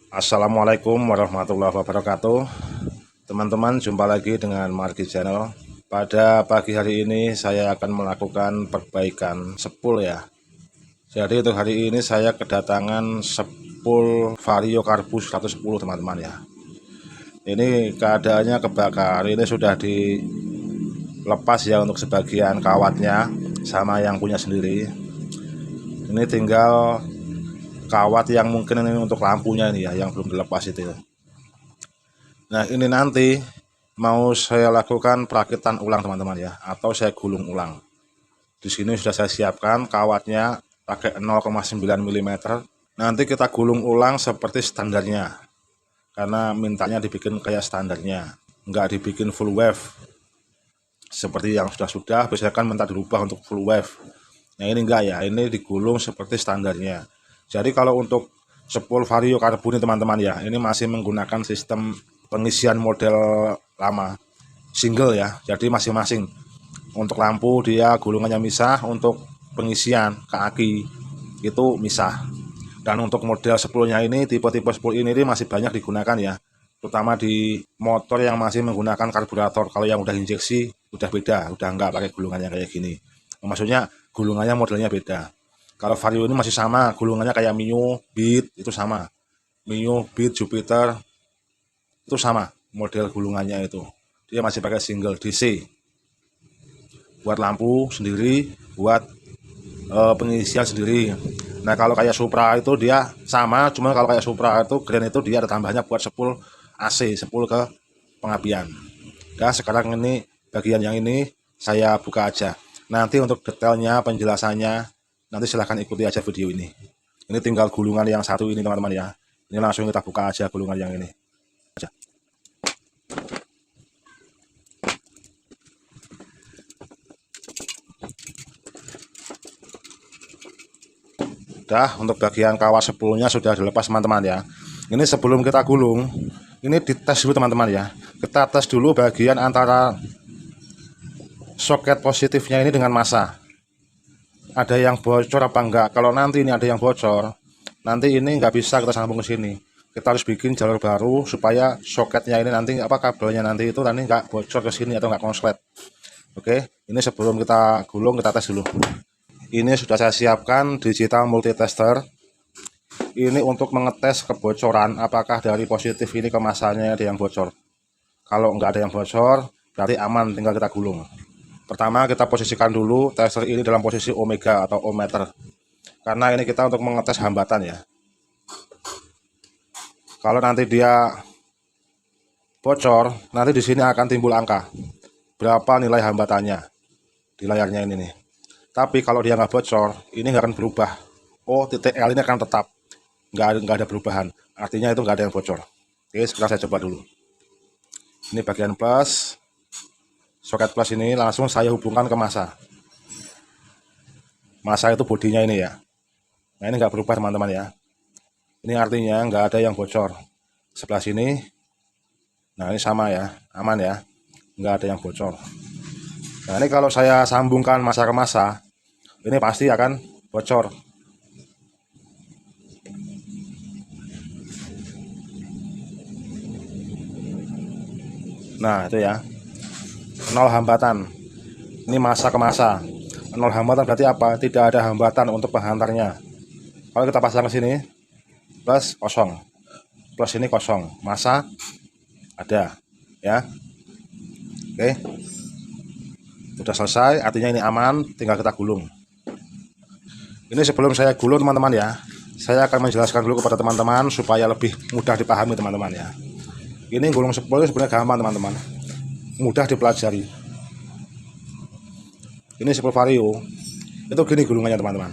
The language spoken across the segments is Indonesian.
Assalamualaikum warahmatullahi wabarakatuh. Teman-teman, jumpa lagi dengan Margi Channel. Pada pagi hari ini saya akan melakukan perbaikan sepul ya. Jadi untuk hari ini saya kedatangan sepul Vario Karbus 110 teman-teman ya. Ini keadaannya kebakar. Ini sudah dilepas ya untuk sebagian kawatnya sama yang punya sendiri. Ini tinggal kawat yang mungkin ini untuk lampunya ini ya, yang belum dilepas itu. Nah, ini nanti mau saya lakukan perakitan ulang teman-teman ya, atau saya gulung ulang. Di sini sudah saya siapkan kawatnya pakai 0,9 mm. Nanti kita gulung ulang seperti standarnya, karena mintanya dibikin kayak standarnya, nggak dibikin full wave seperti yang sudah biasanya kan minta dirubah untuk full wave. Nah, ini enggak ya, ini digulung seperti standarnya. Jadi kalau untuk sepul Vario Karbus ini teman-teman ya, ini masih menggunakan sistem pengisian model lama, single ya. Jadi masing-masing untuk lampu dia gulungannya misah, untuk pengisian ke aki itu misah. Dan untuk model sepulnya ini, tipe-tipe sepul ini masih banyak digunakan ya, terutama di motor yang masih menggunakan karburator. Kalau yang udah injeksi udah beda, udah enggak pakai gulungannya kayak gini. Maksudnya gulungannya modelnya beda. Kalau Vario ini masih sama, gulungannya kayak Mio, Beat itu sama. Mio, Beat, Jupiter itu sama model gulungannya itu. Dia masih pakai single DC. Buat lampu sendiri, buat pengisian sendiri. Nah, kalau kayak Supra itu dia sama, cuma kalau kayak Supra itu Grand itu dia ada tambahnya buat sepul AC, sepul ke pengapian. Nah, sekarang ini bagian yang ini saya buka aja. Nanti untuk detailnya, penjelasannya, nanti silahkan ikuti aja video ini. Ini tinggal gulungan yang satu ini teman-teman ya. Ini langsung kita buka aja gulungan yang ini. Udah, untuk bagian kawat sepulnya sudah dilepas teman-teman ya. Ini sebelum kita gulung, ini dites dulu teman-teman ya. Kita tes dulu bagian antara soket positifnya ini dengan massa. Ada yang bocor apa enggak? Kalau nanti ini ada yang bocor, nanti ini nggak bisa kita sambung ke sini. Kita harus bikin jalur baru supaya soketnya ini nanti kabelnya nanti itu nanti nggak bocor ke sini atau nggak konslet. Oke, ini sebelum kita gulung kita tes dulu. Ini sudah saya siapkan digital multitester. Ini untuk mengetes kebocoran apakah dari positif ini ke massanya ada yang bocor. Kalau nggak ada yang bocor, berarti aman, tinggal kita gulung. Pertama kita posisikan dulu tester ini dalam posisi omega atau ohmmeter. Karena ini kita untuk mengetes hambatan ya. Kalau nanti dia bocor, nanti di sini akan timbul angka berapa nilai hambatannya di layarnya ini nih. Tapi kalau dia nggak bocor, ini nggak akan berubah. Oh, titik L ini akan tetap, nggak ada perubahan. Artinya itu nggak ada yang bocor. Oke, sekarang saya coba dulu. Ini bagian plus, soket plus ini langsung saya hubungkan ke massa. Massa itu bodinya ini ya. Nah, ini nggak berubah teman-teman ya. Ini artinya nggak ada yang bocor. Sebelah sini, nah ini sama ya, aman ya, nggak ada yang bocor. Nah, ini kalau saya sambungkan massa ke massa, ini pasti akan bocor. Nah, itu ya. 0 hambatan. Ini massa ke massa. 0 hambatan berarti apa? Tidak ada hambatan untuk penghantarnya. Kalau kita pasang ke sini, plus kosong. Plus ini kosong. Massa ada, ya. Oke. Sudah selesai, artinya ini aman, tinggal kita gulung. Ini sebelum saya gulung teman-teman ya, saya akan menjelaskan dulu kepada teman-teman supaya lebih mudah dipahami teman-teman ya. Ini gulung sepul sebenarnya gampang teman-teman, mudah dipelajari. Ini sepul Vario, itu gini gulungannya teman-teman.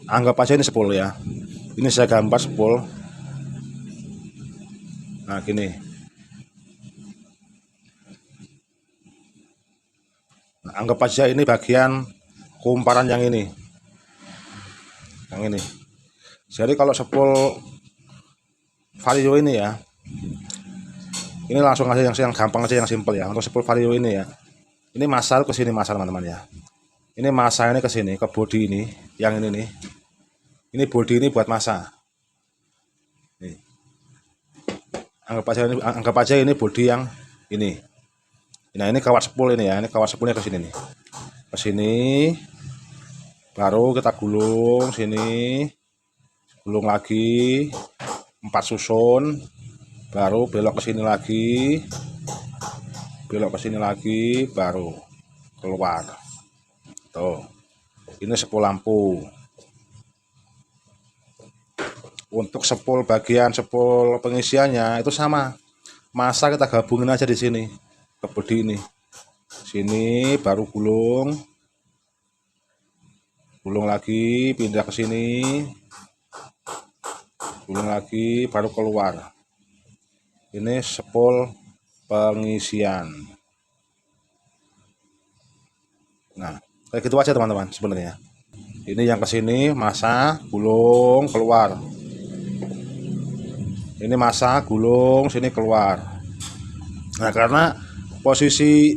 Anggap aja ini sepul ya. Ini saya gambar sepul. Nah gini. Nah, anggap aja ini bagian kumparan yang ini. Yang ini. Jadi kalau sepul Vario ini ya, ini langsung aja yang gampang aja, yang simple ya. Untuk sepul Vario ini ya, ini massa ke sini massa teman-teman ya. Ini massa ini ke sini, ke bodi ini, yang ini nih. Ini bodi ini buat massa. Nih. Anggap aja ini bodi yang ini. Nah, ini kawat sepul ini ya. Ini kawat sepulnya ke sini nih. Ke sini. Baru kita gulung sini. Gulung lagi 4 susun. Baru belok ke sini lagi. Belok ke sini lagi baru keluar. Tuh. Ini sepul lampu. Untuk sepul bagian sepul pengisiannya itu sama. Masa kita gabungin aja di sini ke bodi ini. Sini baru gulung. Gulung lagi, pindah ke sini. Gulung lagi baru keluar. Ini sepul pengisian. Nah, kayak gitu aja teman-teman sebenarnya. Ini yang ke sini masa gulung keluar. Ini masa gulung sini keluar. Nah, karena posisi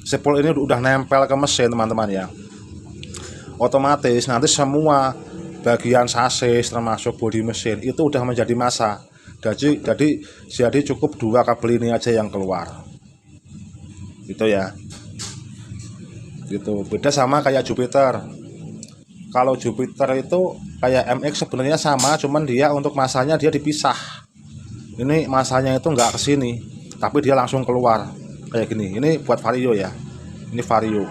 sepul ini udah nempel ke mesin teman-teman ya, otomatis nanti semua bagian sasis termasuk bodi mesin itu udah menjadi massa. Jadi cukup 2 kabel ini aja yang keluar gitu ya. Gitu. Beda sama kayak Jupiter. Kalau Jupiter itu kayak MX sebenarnya sama, cuman dia untuk masanya dia dipisah. Ini masanya itu nggak kesini, tapi dia langsung keluar kayak gini. Ini buat Vario ya. Ini Vario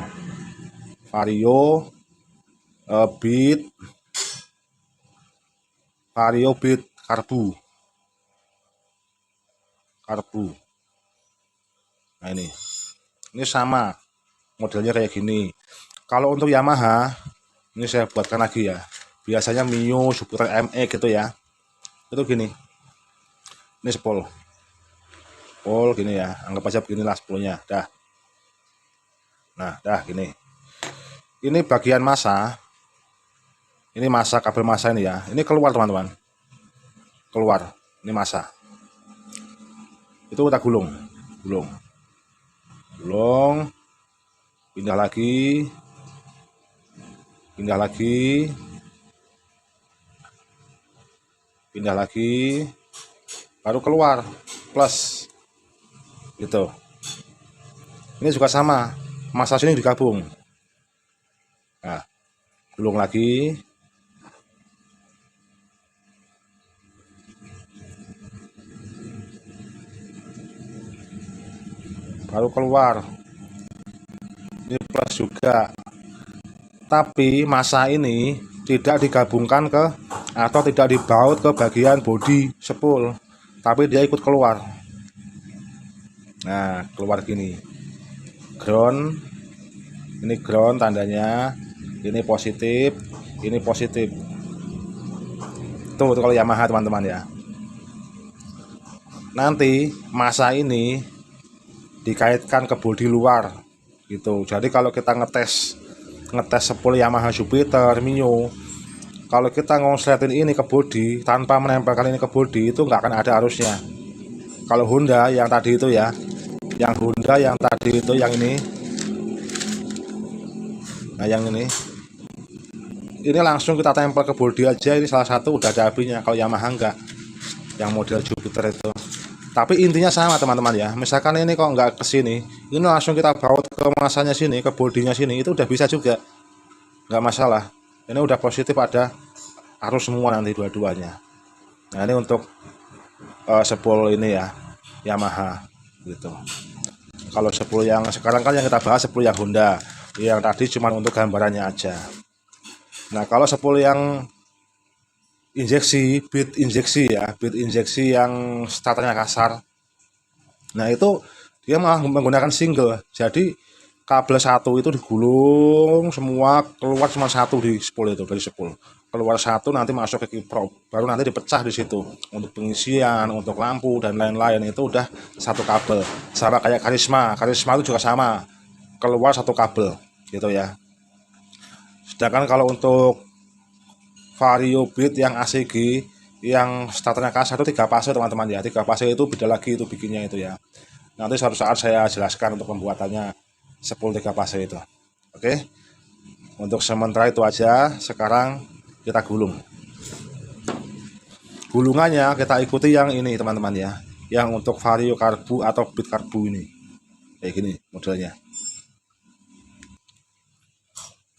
beat karbu. Nah, ini sama modelnya kayak gini. Kalau untuk Yamaha, ini saya buatkan lagi ya. Biasanya Mio, Jupiter MX gitu ya. Itu gini. Ini sepul gini ya. Anggap aja beginilah sepulnya. Dah. Nah, dah gini. Ini bagian massa. Ini massa, kabel massa ini ya. Ini keluar teman-teman. Keluar. Ini massa. Itu kita gulung. Pindah lagi. Baru keluar plus gitu. Ini juga sama, massa sini digabung. Nah, gulung lagi. Baru keluar. Ini plus juga. Tapi massa ini tidak digabungkan ke atau tidak dibaut ke bagian bodi sepul, tapi dia ikut keluar. Nah, keluar gini. Ground. Ini ground tandanya. Ini positif. Tuh kalau Yamaha teman-teman ya. Nanti massa ini dikaitkan ke bodi luar gitu. Jadi kalau kita ngetes sepul Yamaha Jupiter, Mio, kalau kita ngonsletin ini ke bodi tanpa menempelkan ini ke bodi itu nggak akan ada arusnya. Kalau Honda yang tadi itu ya, yang ini, nah yang ini langsung kita tempel ke bodi aja. Ini salah satu udah ada apinya. Kalau Yamaha enggak, yang model Jupiter itu. Tapi intinya sama teman-teman ya. Misalkan ini kok nggak ke sini, ini langsung kita baut ke masanya sini, ke bodinya sini, itu udah bisa juga, nggak masalah. Ini udah positif, ada arus semua nanti dua-duanya. Nah, ini untuk sepul ini ya, Yamaha gitu. Kalau sepul yang sekarang kan yang kita bahas sepul yang Honda, yang tadi cuma untuk gambarannya aja. Nah, kalau sepul yang beat injeksi yang starternya kasar, nah itu dia malah menggunakan single. Jadi kabel satu itu digulung semua, keluar cuma satu di sepul itu. Dari sepul keluar satu, nanti masuk ke kiprop, baru nanti dipecah di situ untuk pengisian, untuk lampu dan lain-lain. Itu udah satu kabel. Sama kayak Karisma itu juga sama, keluar satu kabel gitu ya. Sedangkan kalau untuk Vario Beat yang ACG yang starternya kasar itu 3 fase teman-teman ya. 3 fase itu beda lagi itu bikinnya itu ya. Nanti suatu saat saya jelaskan untuk pembuatannya sepul 3 fase itu. Oke. Untuk sementara itu aja. Sekarang kita gulung. Gulungannya kita ikuti yang ini teman-teman ya, yang untuk vario karbu atau bit karbu ini, kayak gini modelnya.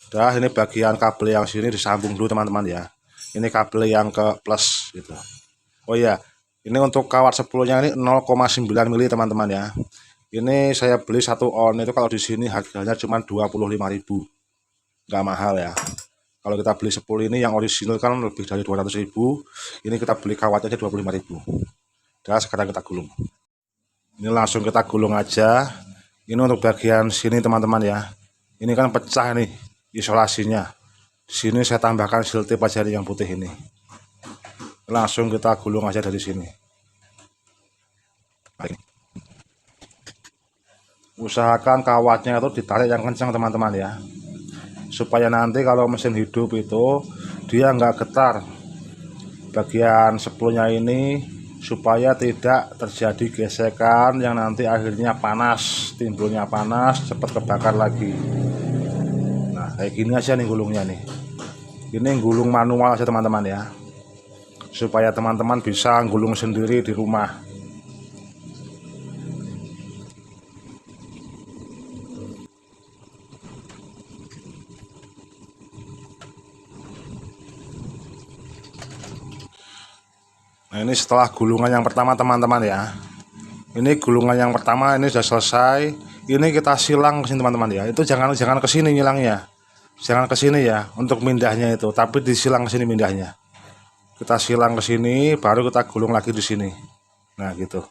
Udah, ini bagian kabel yang sini disambung dulu teman-teman ya. Ini kabel yang ke plus gitu. Oh iya, ini untuk kawat sepulnya ini 0,9 mili teman-teman ya. Ini saya beli 1 on itu kalau di sini harganya cuma 25.000. Nggak mahal ya. Kalau kita beli sepul ini yang original kan lebih dari 200.000. Ini kita beli kawatnya aja 25.000. Dan sekarang kita gulung. Ini langsung kita gulung aja. Ini untuk bagian sini teman-teman ya. Ini kan pecah nih isolasinya. Di sini saya tambahkan siltip aja yang putih ini. Langsung kita gulung aja dari sini. Usahakan kawatnya itu ditarik yang kencang teman-teman ya, supaya nanti kalau mesin hidup itu dia nggak getar bagian sepulnya ini, supaya tidak terjadi gesekan yang nanti akhirnya panas, timbulnya panas, cepat kebakar lagi. Nah kayak gini aja nih gulungnya nih. Ini gulung manual aja teman-teman ya, supaya teman-teman bisa gulung sendiri di rumah. Nah ini setelah gulungan yang pertama teman-teman ya. Ini gulungan yang pertama ini sudah selesai. Ini kita silang ke sini teman-teman ya. Itu jangan ke sini nyilangnya. Jangan ke sini ya untuk mindahnya itu, tapi disilang ke sini mindahnya. Kita silang ke sini baru kita gulung lagi di sini. Nah, gitu.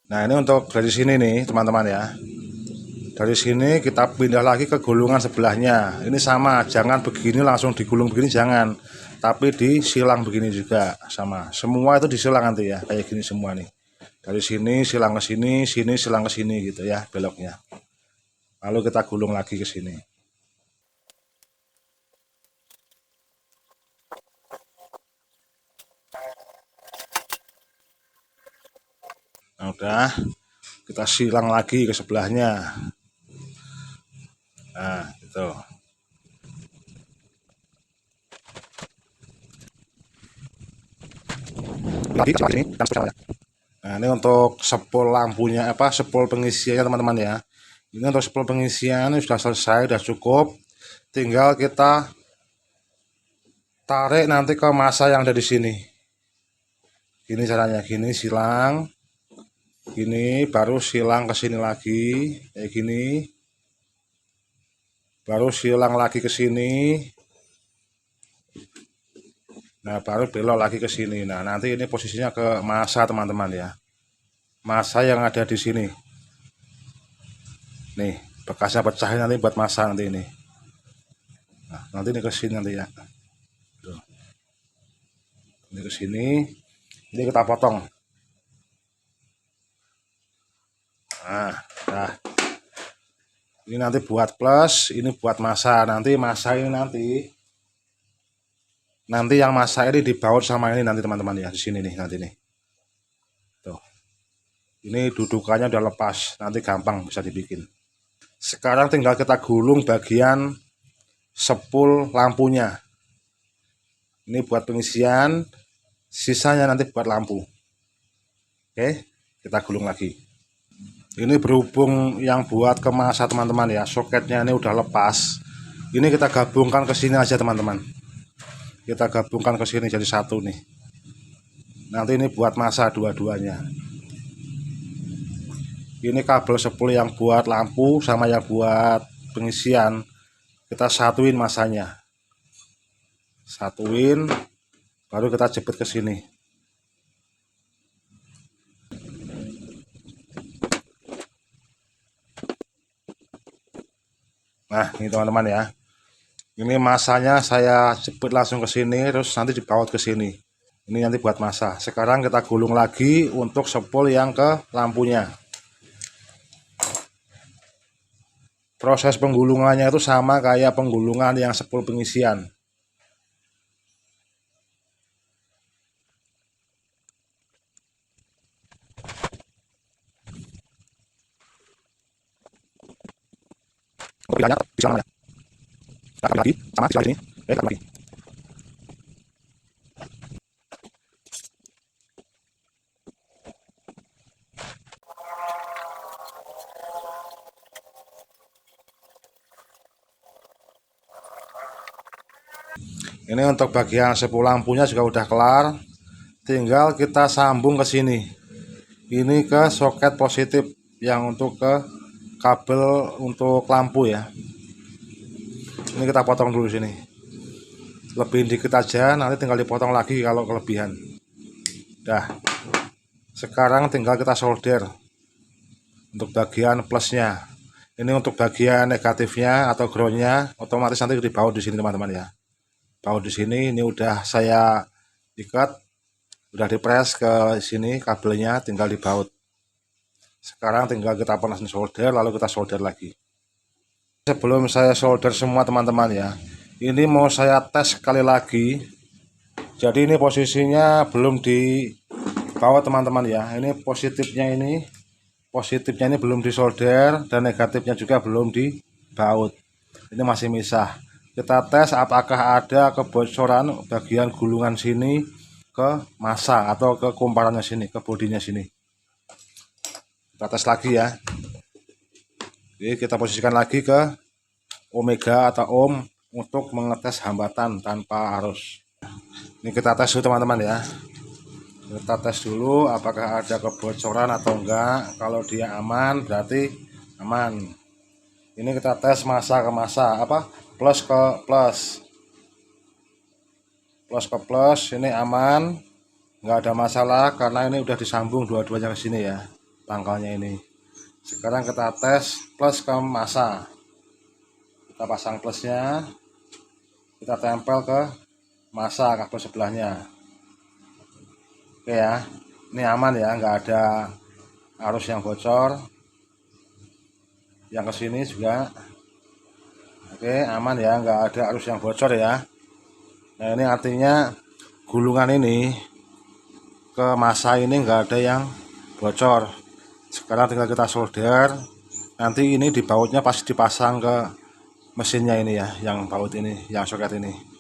Nah, ini untuk dari sini nih, teman-teman ya. Dari sini kita pindah lagi ke gulungan sebelahnya. Ini sama, jangan begini langsung digulung begini, jangan. Tapi disilang begini juga sama. Semua itu disilang nanti ya, kayak gini semua nih. Dari sini silang ke sini silang ke sini gitu ya beloknya. Lalu kita gulung lagi ke sini. Nah, udah kita silang lagi ke sebelahnya. Nah, gitu. Lagi ke sini dan seterusnya. Nah, ini untuk sepul lampunya sepul pengisiannya teman-teman ya. Ini untuk sepul pengisian ini sudah selesai, sudah cukup. Tinggal kita tarik nanti ke masa yang ada di sini. Gini caranya, gini silang. Gini baru silang ke sini lagi, kayak gini. Baru silang lagi ke sini. Nah, baru belok lagi ke sini. Nah, nanti ini posisinya ke masa teman-teman ya. Masa yang ada di sini. Nih, bekasnya pecahin nanti buat masa nanti ini. Nah, nanti ini ke sini nanti ya. Tuh. Ini ke sini. Ini kita potong. Nah. Ini nanti buat plus, ini buat masa. Nanti masa ini nanti yang masa ini dibaut sama ini nanti teman-teman ya, di sini nih nanti nih. Tuh. Ini dudukannya udah lepas, nanti gampang bisa dibikin. Sekarang tinggal kita gulung bagian sepul lampunya. Ini buat pengisian, sisanya nanti buat lampu. Oke, kita gulung lagi. Ini berhubung yang buat ke masa teman-teman ya, soketnya ini udah lepas. Ini kita gabungkan ke sini aja teman-teman. Kita gabungkan ke sini jadi satu nih. Nanti ini buat masa dua-duanya. Ini kabel sepul yang buat lampu sama yang buat pengisian, kita satuin masanya. Satuin baru kita jepit ke sini. Nah, ini teman-teman ya. Ini masanya saya jepit langsung ke sini, terus nanti dibaut ke sini. Ini nanti buat masa. Sekarang kita gulung lagi untuk sepul yang ke lampunya. Proses penggulungannya itu sama kayak penggulungan yang sepul pengisian. pilihannya di sana ya. Kita lagi sama di sini. Lagi. Ini untuk bagian sepuh lampunya juga udah kelar. Tinggal kita sambung ke sini. Ini ke soket positif yang untuk ke kabel untuk lampu ya. Ini kita potong dulu sini. Lebih dikit aja, nanti tinggal dipotong lagi kalau kelebihan. Dah. Sekarang tinggal kita solder untuk bagian plusnya. Ini untuk bagian negatifnya atau groundnya, otomatis nanti dibaut di sini teman-teman ya. Baut di sini, ini udah saya ikat, udah dipres ke sini kabelnya, tinggal dibaut. Sekarang tinggal kita panasin solder, lalu kita solder lagi. Sebelum saya solder semua teman-teman ya, ini mau saya tes sekali lagi. Jadi ini posisinya belum dibaut teman-teman ya. Ini positifnya ini belum disolder dan negatifnya juga belum dibaut. Ini masih misah. Kita tes apakah ada kebocoran bagian gulungan sini ke massa atau ke kumparannya sini, ke bodinya sini. Kita tes lagi ya. Oke, kita posisikan lagi ke omega atau ohm untuk mengetes hambatan tanpa arus. Ini kita tes dulu teman-teman ya. Kita tes dulu apakah ada kebocoran atau enggak. Kalau dia aman berarti aman. Ini kita tes massa ke massa, plus ke plus. Plus ke plus, ini aman, nggak ada masalah karena ini udah disambung dua-duanya ke sini ya, pangkalnya ini. Sekarang kita tes plus ke massa. Kita pasang plusnya, kita tempel ke massa kabel sebelahnya. Oke ya, ini aman ya, nggak ada arus yang bocor. Yang ke sini juga oke, aman ya, nggak ada arus yang bocor ya. Nah ini artinya gulungan ini ke massa ini nggak ada yang bocor. Sekarang tinggal kita solder. Nanti ini di bautnya pasti dipasang ke mesinnya ini ya, yang baut ini, yang soket ini.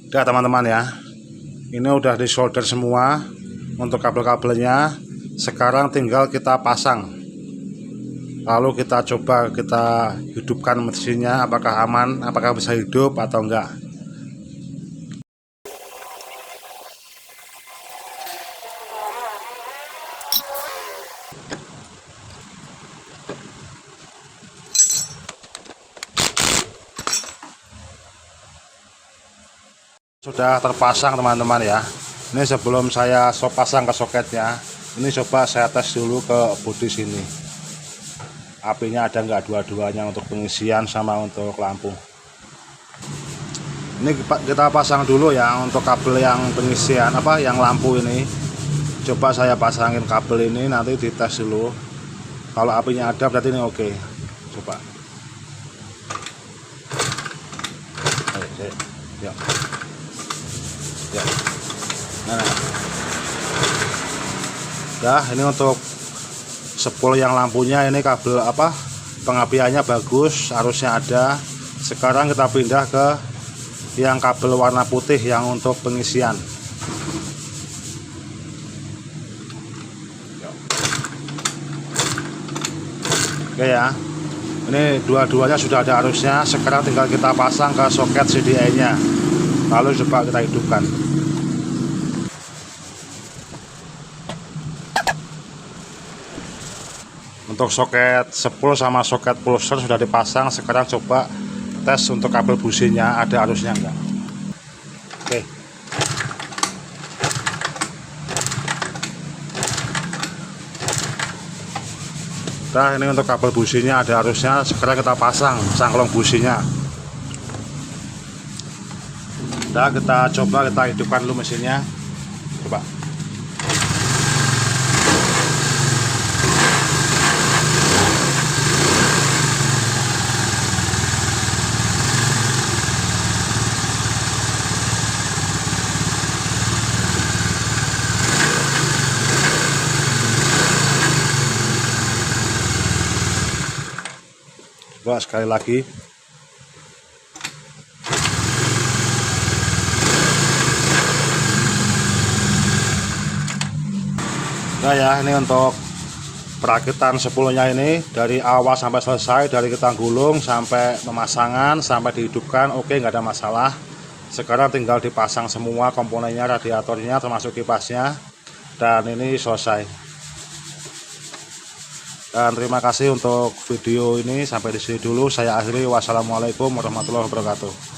Udah teman-teman ya, ini udah disolder semua untuk kabel-kabelnya. Sekarang tinggal kita pasang, lalu kita coba kita hidupkan mesinnya, apakah aman, apakah bisa hidup atau enggak. Sudah terpasang teman-teman ya. Ini sebelum saya pasang ke soketnya, ini coba saya tes dulu ke bodi sini, apinya ada nggak dua-duanya untuk pengisian sama untuk lampu. Ini kita pasang dulu ya untuk kabel yang pengisian yang lampu ini. Coba saya pasangin kabel ini, nanti dites dulu. Kalau apinya ada berarti ini oke. Coba. Ayo, ya. Ya. Nah. Dah, ini untuk sepul yang lampunya, ini kabel pengapiannya bagus, arusnya ada. Sekarang kita pindah ke yang kabel warna putih yang untuk pengisian. Oke ya, ini dua-duanya sudah ada arusnya. Sekarang tinggal kita pasang ke soket CDI nya, lalu coba kita hidupkan. Untuk soket sepul sama soket pulser sudah dipasang. Sekarang coba tes untuk kabel businya ada arusnya enggak. Oke. Nah, ini untuk kabel businya ada arusnya. Sekarang kita pasang sangklong businya. Nah, kita coba kita hidupkan dulu mesinnya. Coba. coba sekali lagi. Nah ya, ini untuk perakitan sepulnya ini dari awal sampai selesai, dari kita gulung sampai pemasangan sampai dihidupkan, oke, nggak ada masalah. Sekarang tinggal dipasang semua komponennya, radiatornya termasuk kipasnya, dan ini selesai. Dan terima kasih untuk video ini, sampai di sini dulu saya akhiri. Wassalamualaikum warahmatullahi wabarakatuh.